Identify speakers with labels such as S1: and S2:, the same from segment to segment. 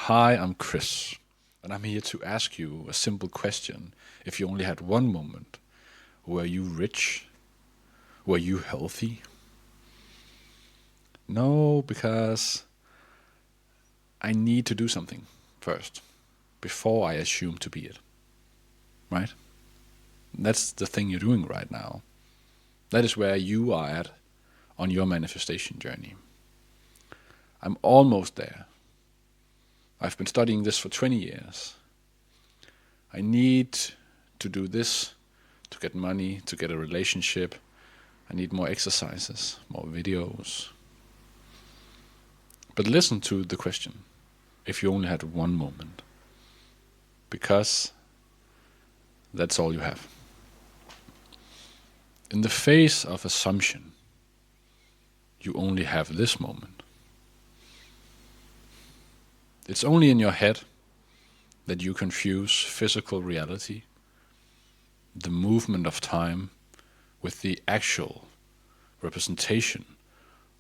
S1: Hi, I'm Chris, and I'm here to ask you a simple question. If you only had one moment, were you rich? Were you healthy? No, because I need to do something first before I assume to be it, right? That's the thing you're doing right now. That is where you are at on your manifestation journey. I'm almost there. I've been studying this for 20 years. I need to do this to get money, to get a relationship. I need more exercises, more videos. But listen to the question, if you only had one moment. Because that's all you have. In the face of assumption, you only have this moment. It's only in your head that you confuse physical reality, the movement of time, with the actual representation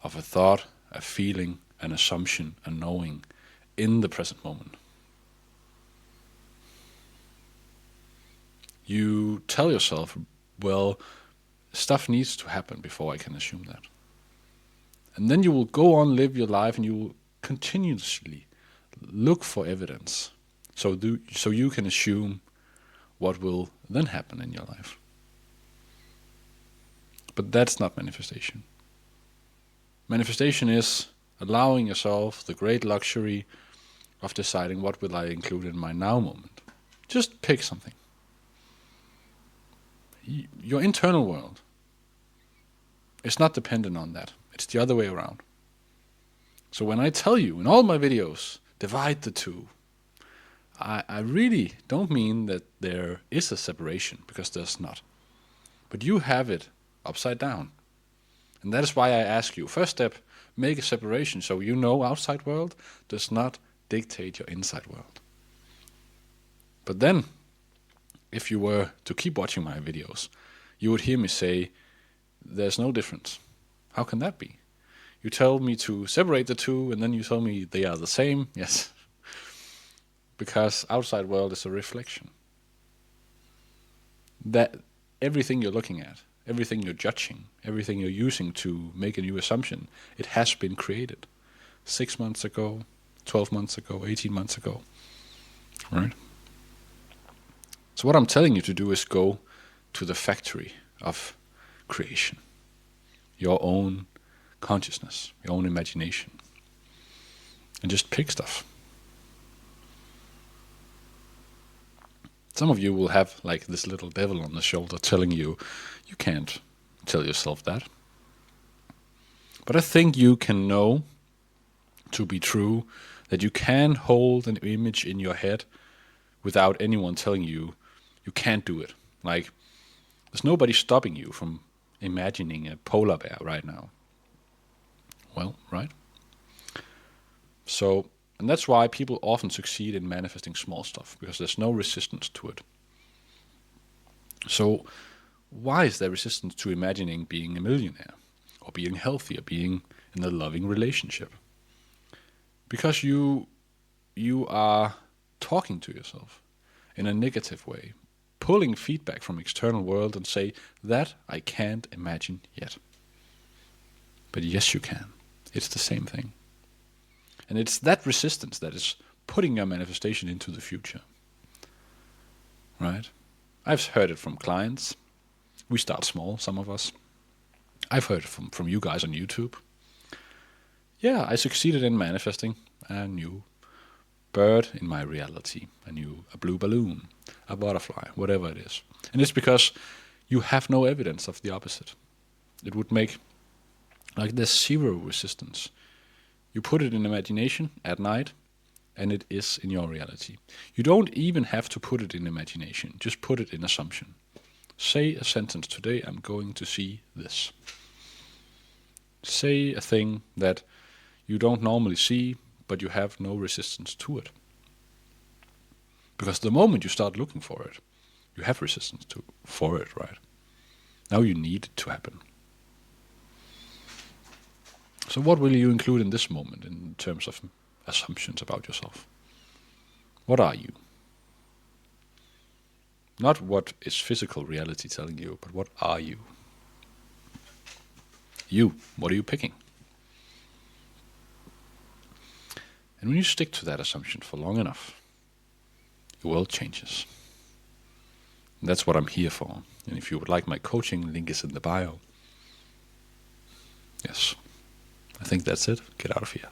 S1: of a thought, a feeling, an assumption, a knowing in the present moment. You tell yourself, well, stuff needs to happen before I can assume that. And then you will go on, live your life, and you will continuously look for evidence so you can assume what will then happen in your life. But that's not manifestation. Manifestation is allowing yourself the great luxury of deciding what will I include in my now moment. Just pick something. Your internal world is not dependent on that. It's the other way around. So when I tell you in all my videos, divide the two, I really don't mean that there is a separation, because there's not. But you have it upside down. And that is why I ask you, first step, make a separation so you know outside world does not dictate your inside world. But then, if you were to keep watching my videos, you would hear me say, there's no difference. How can that be? You tell me to separate the two, and then you tell me they are the same. Yes. Because outside world is a reflection. That everything you're looking at, everything you're judging, everything you're using to make a new assumption, it has been created 6 months ago, 12 months ago, 18 months ago. Right? So what I'm telling you to do is go to the factory of creation, your own consciousness, your own imagination, and just pick stuff. Some of you will have like this little devil on the shoulder telling you, you can't tell yourself that. But I think you can know to be true that you can hold an image in your head without anyone telling you you can't do it. Like, there's nobody stopping you from imagining a polar bear right now. Well, right? So, and that's why people often succeed in manifesting small stuff, because there's no resistance to it. So, why is there resistance to imagining being a millionaire, or being healthy, or being in a loving relationship? Because you are talking to yourself in a negative way, pulling feedback from external world and say, that I can't imagine yet. But yes, you can. It's the same thing. And it's that resistance that is putting your manifestation into the future. Right? I've heard it from clients. We start small, some of us. I've heard it from you guys on YouTube. Yeah, I succeeded in manifesting a new bird in my reality, a blue balloon, a butterfly, whatever it is. And it's because you have no evidence of the opposite. It would make, like, there's zero resistance. You put it in imagination at night, and it is in your reality. You don't even have to put it in imagination. Just put it in assumption. Say a sentence, today I'm going to see this. Say a thing that you don't normally see, but you have no resistance to it. Because the moment you start looking for it, you have resistance for it, right? Now you need it to happen. So what will you include in this moment in terms of assumptions about yourself? What are you? Not what is physical reality telling you, but what are you? You, what are you picking? And when you stick to that assumption for long enough, your world changes. And that's what I'm here for. And if you would like my coaching, link is in the bio. Yes, I think that's it. Get out of here.